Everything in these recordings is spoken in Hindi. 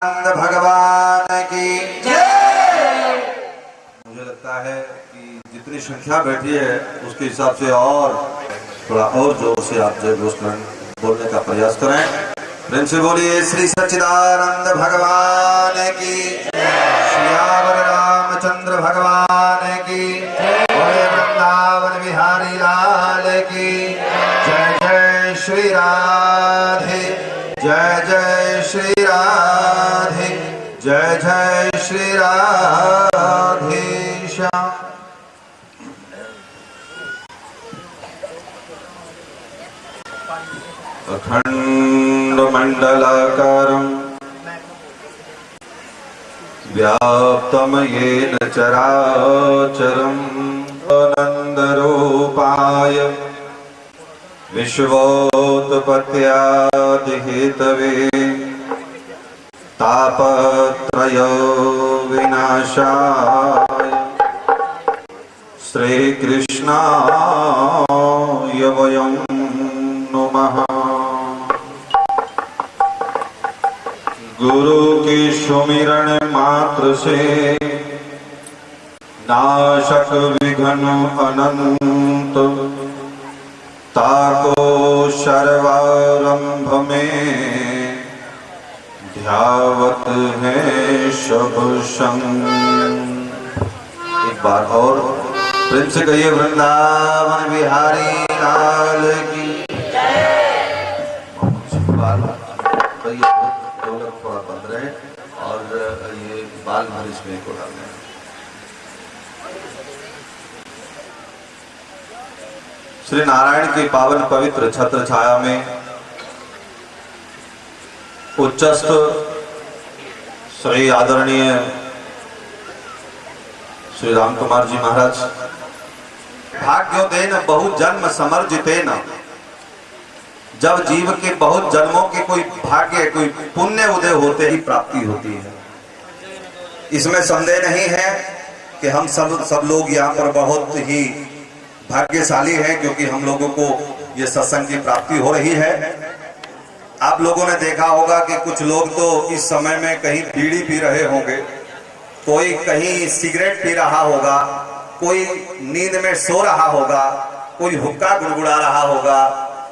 भगवान की जय। मुझे लगता है कि जितनी संख्या बैठी है उसके हिसाब से और थोड़ा और जोर से आप जय घोषण बोलने का प्रयास करें। प्रेम से बोलिए श्री सच्चिदानंद भगवान की, श्यावर रामचंद्र भगवान की, बोले वृंदावन बिहारी लाल की जय। जय श्री राधे, जय जय श्री राधे, जय जय श्री राधे श्याम। अखंड मंडलाकारं व्याप्तं येन चराचरं आनंद रूपाय विश्वोत्पत्त्यादि हेतवे तापत्रय विनाशाय श्री कृष्णाय वयं नमः। गुरु की सुमिरन मात्र से नाशक विघ्न अनंत, ताको सर्वारंभ में ध्यावत है शुभ संग। एक बार और प्रेम से कहिए वृंदावन बिहारी लाल की जय। ढोलक थोड़ा बंद रहे और ये बाल मालिश में को डालना है। श्री नारायण की पावन पवित्र छत्र छाया में उच्चस्थ श्री आदरणीय श्री राम कुमार जी महाराज, भाग्योदेन बहु जन्म समर्जितेन, जब जीव के बहुत जन्मों के कोई भाग्य कोई पुण्य उदय होते ही प्राप्ति होती है। इसमें संदेह नहीं है कि हम सब लोग यहाँ पर बहुत ही भाग्यशाली हैं, क्योंकि हम लोगों को ये सत्संग की प्राप्ति हो रही है। आप लोगों ने देखा होगा कि कुछ लोग तो इस समय में कहीं बीड़ी पी रहे होंगे, कोई कहीं सिगरेट पी रहा होगा, कोई नींद में सो रहा होगा, कोई हुक्का गुड़गुड़ा रहा होगा,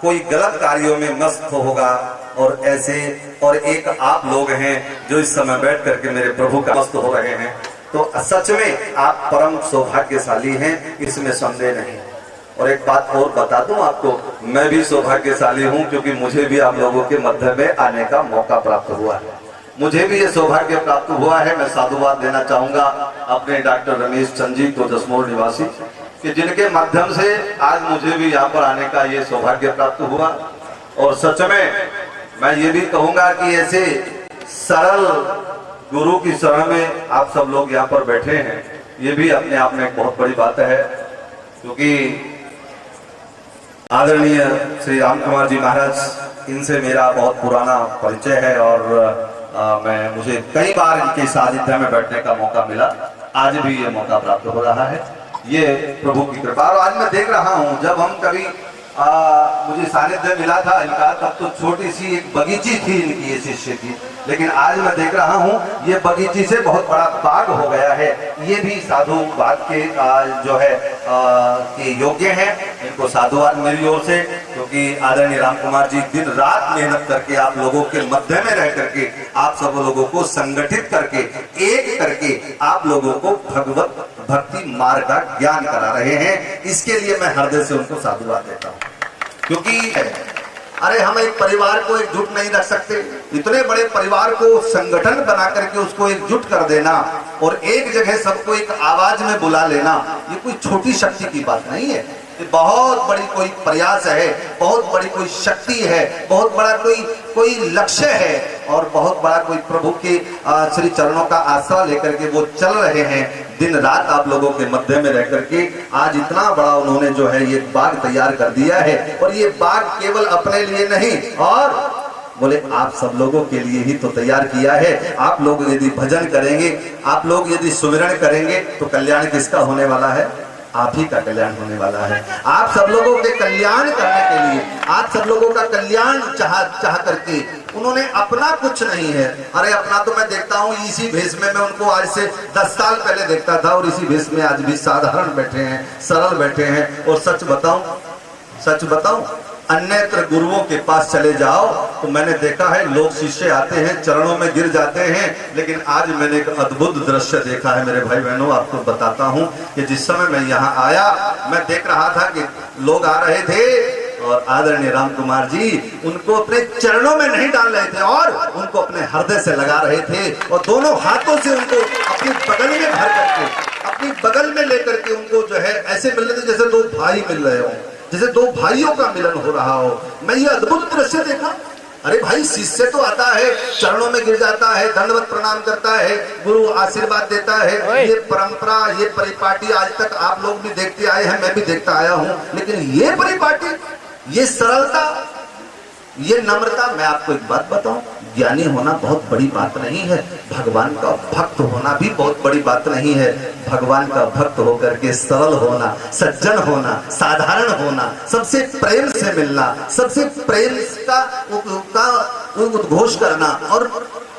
कोई गलत कार्यों में मस्त होगा, और ऐसे और एक आप लोग हैं जो इस समय बैठ करके मेरे प्रभु का मस्त हो रहे हैं। तो सच में आप परम सौभाग्यशाली हैं, इसमें संदेह नहीं। और एक बात और बता दूं आपको, मैं भी सौभाग्यशाली हूं, क्योंकि मुझे भी आप लोगों के मध्य में आने का मौका प्राप्त हुआ है। मुझे भी ये सौभाग्य प्राप्त हुआ है। मैं साधुवाद देना चाहूंगा अपने डॉक्टर रमेश चंद जी को, जसमोर निवासी, कि जिनके माध्यम से आज मुझे भी यहाँ पर आने का ये सौभाग्य प्राप्त हुआ। और सच में मैं ये भी कहूंगा कि ऐसे सरल गुरु की शरण में आप सब लोग यहाँ पर बैठे हैं, ये भी अपने आप में एक बहुत बड़ी बात है। क्योंकि आदरणीय श्री राम कुमार जी महाराज, इनसे मेरा बहुत पुराना परिचय है और मुझे कई बार इनके सानिध्य में बैठने का मौका मिला। आज भी ये मौका प्राप्त हो रहा है, ये प्रभु की कृपा। और आज मैं देख रहा हूँ, जब हम कभी मुझे सानिध्य मिला था इनका, तब तो छोटी सी एक बगीची थी इनकी, ये शिष्य की। लेकिन आज मैं देख रहा हूँ ये बगीची से बहुत बड़ा बाग हो गया है। ये भी साधु बाग के जो है के योग्य हैं। इनको साधुवाद मेरी ओर से, क्योंकि आदरणीय राम कुमार जी दिन रात मेहनत करके आप लोगों के मध्य में रह करके आप सब लोगों को संगठित करके एक करके आप लोगों को भगवत भक्ति मार्ग का ज्ञान करा रहे हैं। इसके लिए मैं हृदय से उनको साधुवाद देता हूँ। क्योंकि अरे हम एक परिवार को एकजुट नहीं रख सकते, इतने बड़े परिवार को संगठन बना करके उसको एकजुट कर देना और एक जगह सबको एक आवाज में बुला लेना, ये कोई छोटी शक्ति की बात नहीं है। ये बहुत बड़ी कोई प्रयास है, बहुत बड़ी कोई शक्ति है, बहुत बड़ा कोई लक्ष्य है, और बहुत बड़ा कोई प्रभु के श्री चरणों का आसरा लेकर के वो चल रहे हैं दिन रात आप लोगों के मध्य में रह करके। आज इतना बड़ा उन्होंने जो है ये बाग तैयार कर दिया है, और ये बाग केवल अपने लिए नहीं, और बोले आप सब लोगों के लिए ही तो तैयार किया है। आप लोग यदि भजन करेंगे, आप लोग यदि सुमिरन करेंगे, तो कल्याण किसका होने वाला है? आप ही का कल्याण होने वाला है। आप सब लोगों के कल्याण करने के लिए, आप सब लोगों का कल्याण चाह करके उन्होंने अपना कुछ नहीं है। अरे अपना तो मैं देखता हूँ इसी भेष में, मैं उनको आज से 10 साल पहले देखता था और इसी भेष में आज भी साधारण बैठे हैं, सरल बैठे हैं। और सच बताऊं अन्यत्र गुरुओं के पास चले जाओ तो मैंने देखा है लोग शिष्य आते हैं चरणों में गिर जाते हैं, लेकिन आज मैंने एक अद्भुत दृश्य देखा है मेरे भाई बहनों। आपको बताता हूं कि जिस समय मैं यहाँ आया मैं देख रहा था कि लोग आ रहे थे और आदरणीय राम कुमार जी उनको अपने चरणों में नहीं डाल रहे थे और उनको अपने हृदय से लगा रहे थे और दोनों हाथों से उनको अपनी बगल में भर करके, अपनी बगल में लेकर के उनको जो है ऐसे मिल रहे थे जैसे दो भाई मिल रहे हो, जैसे दो भाइयों का मिलन हो रहा हो। मैं ये अद्भुत दृश्य देखा। अरे भाई शिष्य तो आता है चरणों में गिर जाता है, दंडवत प्रणाम करता है, गुरु आशीर्वाद देता है। ये परंपरा, ये परिपाटी आज तक आप लोग भी देखते आए हैं, मैं भी देखता आया हूँ। लेकिन ये परिपाटी, ये सरलता, ये नम्रता, मैं आपको एक बात बताऊं, ज्ञानी होना बहुत बड़ी बात नहीं है, भगवान का भक्त होना भी बहुत बड़ी बात नहीं है। भगवान का भक्त होकर के सरल होना, सज्जन होना, साधारण होना, सबसे प्रेम से मिलना, सबसे प्रेम का उद्घोष करना और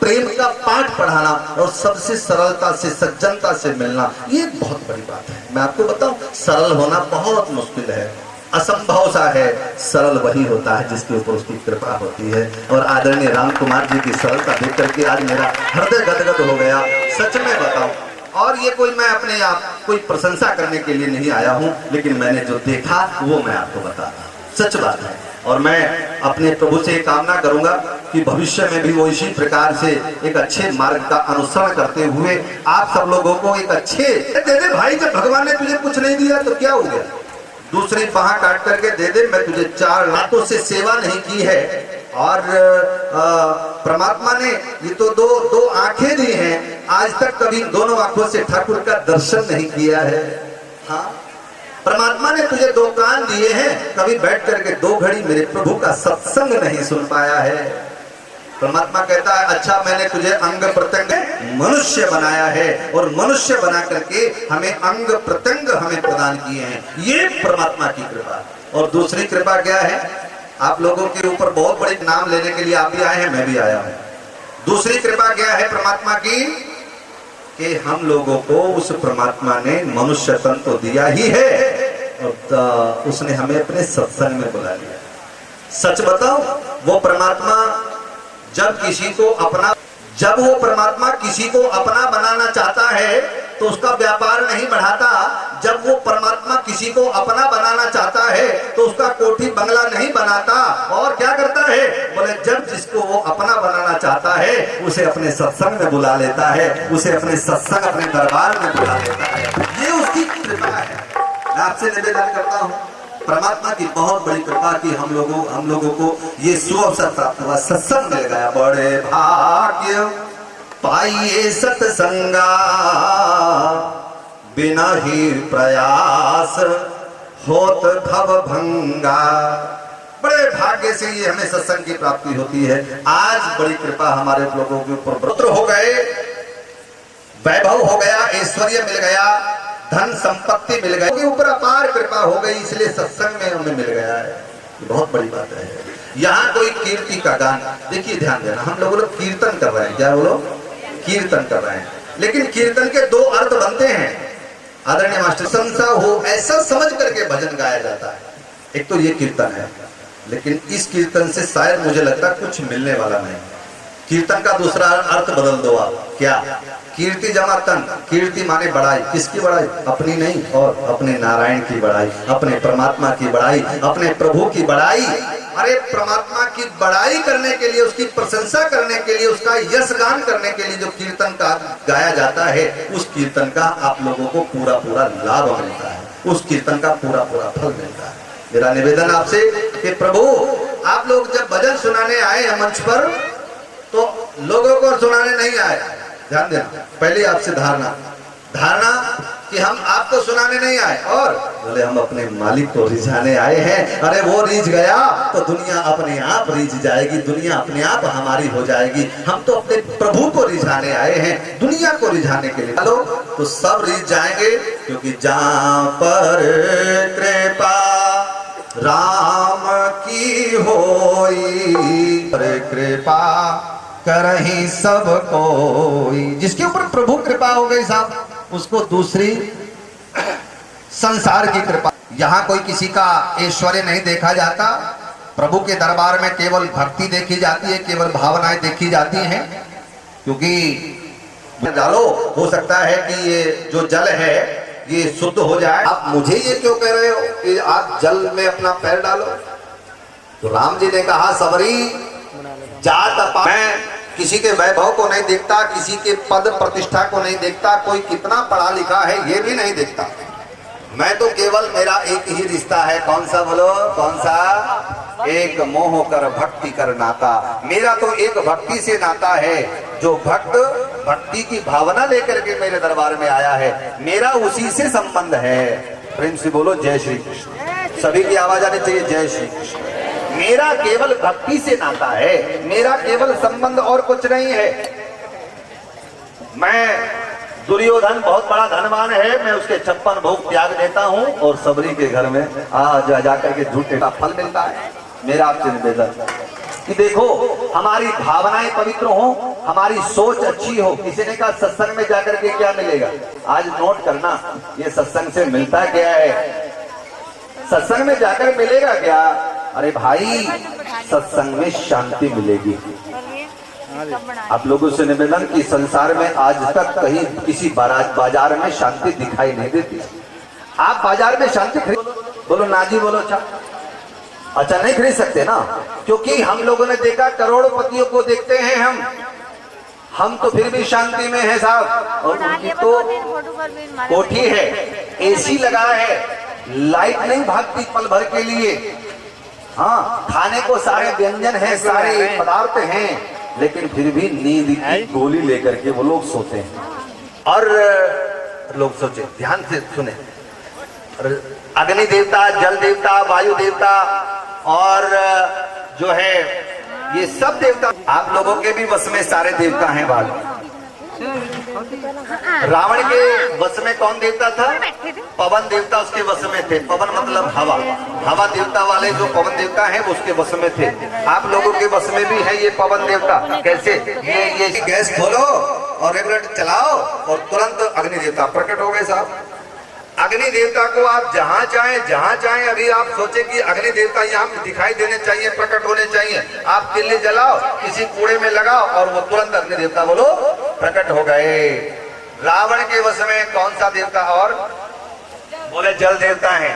प्रेम का पाठ पढ़ाना और सबसे सरलता से, सज्जनता से मिलना, ये बहुत बड़ी बात है। मैं आपको बताऊं सरल होना बहुत मुश्किल है, असंभव सा है। सरल वही होता है जिसके ऊपर उसकी कृपा होती है। और आदरणीय राम कुमार जी की सरलता देख करके आज मेरा हृदय गदगद हो गया, सच में बताऊं। और ये कोई मैं अपने आप कोई प्रशंसा करने के लिए नहीं आया हूं, लेकिन मैंने जो देखा वो मैं आपको बताता हूं, सच बात है। और मैं अपने प्रभु से कामना करूंगा कि भविष्य में भी वो इसी प्रकार से एक अच्छे मार्ग का अनुसरण करते हुए आप सब लोगों को एक अच्छे दे दे। भाई जब भगवान ने तुझे कुछ नहीं दिया तो क्या हो गया, दूसरी बाह काट करके दे दे। मैं तुझे 4 हाथों से सेवा नहीं की है और परमात्मा ने ये तो दो आंखें दी हैं, आज तक कभी दोनों आंखों से ठाकुर का दर्शन नहीं किया है। हाँ, परमात्मा ने तुझे 2 कान दिए हैं, कभी बैठ करके 2 घड़ी मेरे प्रभु का सत्संग नहीं सुन पाया है। परमात्मा कहता है अच्छा मैंने तुझे अंग प्रत्यंग मनुष्य बनाया है और मनुष्य बना करके हमें अंग प्रत्यंग हमें प्रदान किए हैं, ये परमात्मा की कृपा। और दूसरी कृपा क्या है, आप लोगों के ऊपर बहुत बड़ी नाम लेने के लिए आप भी आए हैं, मैं भी आया हूं। दूसरी कृपा क्या है परमात्मा की, कि हम लोगों को उस परमात्मा ने मनुष्य तन तो दिया ही है और उसने हमें अपने सत्संग में बुला लिया। सच बताओ वो परमात्मा जब वो परमात्मा किसी को अपना बनाना चाहता है तो उसका व्यापार नहीं बढ़ाता। जब वो परमात्मा किसी को अपना बनाना चाहता है तो उसका कोठी बंगला नहीं बनाता। और क्या करता है, बोले जब जिसको वो अपना बनाना चाहता है उसे अपने सत्संग में बुला लेता है, उसे अपने सत्संग, अपने दरबार में बुला लेता है। ये उसकी कृपा है। मैं आपसे निवेदन करता हूँ परमात्मा की बहुत बड़ी कृपा की हम लोगों को ये सुअवसर प्राप्त हुआ, सत्संग मिल गया। बड़े भाग्य पाइए सत्संगा, बिना ही प्रयास होत भव भंगा। बड़े भाग्य से ये हमें सत्संग की प्राप्ति होती है। आज बड़ी कृपा हमारे लोगों के ऊपर, पुत्र हो गए, वैभव हो गया, ऐश्वर्य मिल गया, धन संपत्ति मिल गई, उनके ऊपर अपार कृपा हो गई, इसलिए सत्संग में हमें मिल गया है। बहुत बड़ी बात है। यहाँ कोई कीर्ति का गान, देखिए ध्यान देना, हम लोग कीर्तन कर रहे हैं, क्या बोलो, कीर्तन कर रहे हैं, लेकिन कीर्तन के 2 अर्थ बनते हैं। आदरणीय मास्टर, संसा हो ऐसा समझ करके भजन गाया जाता है। एक तो ये कीर्तन है, लेकिन इस कीर्तन से शायद मुझे लगता है कुछ मिलने वाला नहीं। कीर्तन का दूसरा अर्थ बदल दो आप, क्या, कीर्ति जमा तन, कीर्ति माने बड़ाई, किसकी बड़ाई, अपनी नहीं, और अपने नारायण की बड़ाई, अपने परमात्मा की बड़ाई, अपने प्रभु की बड़ाई। अरे परमात्मा की बड़ाई करने के लिए, उसकी प्रशंसा करने के लिए, उसका यश गान करने के लिए जो कीर्तन का गाया जाता है, उस कीर्तन का आप लोगों को पूरा लाभ मिलता है, उस कीर्तन का पूरा फल मिलता है। मेरा निवेदन आपसे कि प्रभु आप लोग जब भजन सुनाने आए हैं मंच पर, तो लोगों को सुनाने नहीं आए, ध्यान देना। पहले आपसे धारणा कि हम आपको सुनाने नहीं आए, और बोले हम अपने मालिक को रिझाने आए हैं। अरे वो रिझ गया तो दुनिया अपने आप रिझ जाएगी, दुनिया अपने आप हमारी हो जाएगी। हम तो अपने प्रभु को रिझाने आए हैं, दुनिया को रिझाने के लिए। चलो तो सब रिझ जाएंगे, क्योंकि जहाँ पर कृपा राम की होई कृपा करही सब कोई। जिसके ऊपर प्रभु कृपा हो गई साहब, उसको दूसरी संसार की कृपा। यहाँ कोई किसी का ऐश्वर्य नहीं देखा जाता। प्रभु के दरबार में केवल भक्ति देखी जाती है, केवल भावनाएं देखी जाती हैं। क्योंकि डालो, हो सकता है कि ये जो जल है ये शुद्ध हो जाए। आप मुझे ये क्यों कह रहे हो कि आप जल में अपना पैर डालो? तो राम जी ने कहा, सबरी जात मैं किसी के वैभव को नहीं देखता, किसी के पद प्रतिष्ठा को नहीं देखता, कोई कितना पढ़ा लिखा है ये भी नहीं देखता। मैं तो केवल मेरा एक ही रिश्ता है। कौन सा बोलो? कौन सा? एक मोह कर भक्ति कर नाता। मेरा तो एक भक्ति से नाता है। जो भक्त भक्ति की भावना लेकर के मेरे दरबार में आया है, मेरा उसी से संबंध है। प्रेम से बोलो जय श्री कृष्ण। सभी की आवाज आनी चाहिए, जय श्री कृष्ण। मेरा केवल भक्ति से नाता है, मेरा केवल संबंध और कुछ नहीं है। मैं दुर्योधन बहुत बड़ा धनवान है, मैं उसके 56 भोग त्याग देता हूं और सबरी के घर में जाकर के झूठे का फल मिलता है। मेरा आपसे निवेदन कि देखो, हमारी भावनाएं पवित्र हो, हमारी सोच अच्छी हो। किसी ने कहा सत्संग में जाकर के क्या मिलेगा? आज नोट करना, ये सत्संग से मिलता क्या है? सत्संग में जाकर मिलेगा क्या? अरे भाई, सत्संग में शांति मिलेगी। आप लोगों से निवेदन कि संसार में आज तक कहीं किसी बाजार में शांति दिखाई नहीं देती। आप बाजार में शांति खरीद, बोलो ना जी, बोलो अच्छा नहीं खरीद सकते ना, क्योंकि हम लोगों ने देखा करोड़पतियों को देखते हैं हम तो फिर भी शांति में है साहब। और उनकी तो कोठी है, एसी लगा है, लाइट नहीं भागती पल भर के लिए। हाँ, खाने को सारे व्यंजन है, सारे पदार्थ हैं, लेकिन फिर भी नींद की गोली लेकर के वो लोग सोते हैं। और लोग सोचे, ध्यान से सुने, अग्नि देवता, जल देवता, वायु देवता और जो है ये सब देवता आप लोगों के भी वश में सारे देवता हैं। रावण के वश में कौन देवता था? पवन देवता उसके वश में थे। पवन मतलब हवा, हवा देवता वाले जो पवन देवता हैं वो उसके वश में थे। आप लोगों के वश में भी है ये पवन देवता। कैसे? ये गैस खोलो और एक मिनट चलाओ और तुरंत अग्नि देवता प्रकट हो गए साहब। अग्नि देवता को आप जहां चाहें, अभी आप सोचे कि अग्नि देवता यहाँ दिखाई देने चाहिए, प्रकट होने चाहिए, आप तिल्ली जलाओ, किसी कूड़े में लगाओ और वो तुरंत अग्नि देवता बोलो प्रकट हो गए। रावण के वश में कौन सा देवता? और बोले जल देवता है।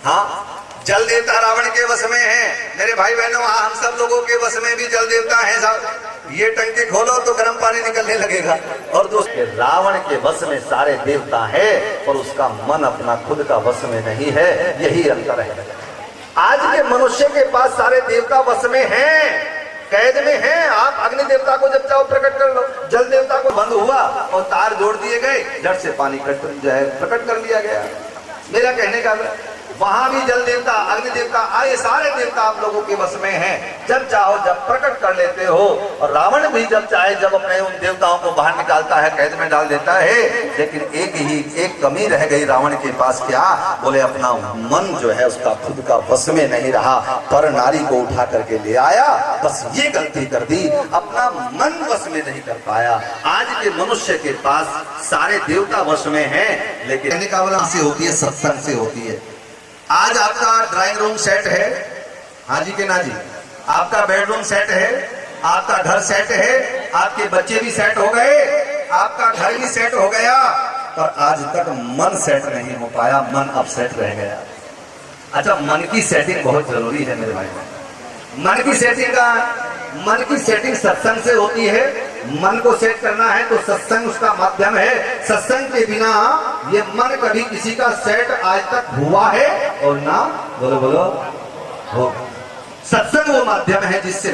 हाँ, जल देवता रावण के वश में है। मेरे भाई बहनों, हम सब लोगों के वश में भी जल देवता है साहब। ये टंकी खोलो तो गर्म पानी निकलने लगेगा। और दोस्तों, रावण के वश में सारे देवता है और उसका मन अपना खुद का वश में नहीं है, यही अंतर है। आज के मनुष्य के पास सारे देवता वश में हैं, कैद में हैं। आप अग्नि देवता को जब चाहो प्रकट कर लो, जल देवता को बंद हुआ और तार जोड़ दिए गए, झट से पानी प्रकट कर लिया गया। मेरा कहने का वहां भी जल देवता, अग्नि देवता आए, सारे देवता आप लोगों के वश में हैं। जब चाहो जब प्रकट कर लेते हो। और रावण भी जब चाहे जब अपने उन देवताओं को बाहर निकालता है, कैद में डाल देता है। लेकिन एक कमी रह गई रावण के पास, क्या? बोले अपना मन जो है उसका खुद का वश में नहीं रहा, पर नारी को उठा करके ले आया, बस ये गलती कर दी, अपना मन वश में नहीं कर पाया। आज के मनुष्य के पास सारे देवता वश में हैं, लेकिन कहने का वाला से होती है, सत्संग से होती है। आज आपका ड्राइंग रूम सेट है, हाँ जी के ना जी, आपका बेडरूम सेट है, आपका घर सेट है, आपके बच्चे भी सेट हो गए, आपका घर भी सेट हो गया, पर आज तक मन सेट नहीं हो पाया, मन अपसेट रह गया। अच्छा, मन की सेटिंग बहुत जरूरी है मेरे भाई। मन की सेटिंग सत्संग से होती है। मन को सेट करना है तो सत्संग उसका माध्यम है। सत्संग के बिना ये मन कभी किसी का सेट आज तक हुआ है और ना बोलो हो। सत्संग वो माध्यम है जिससे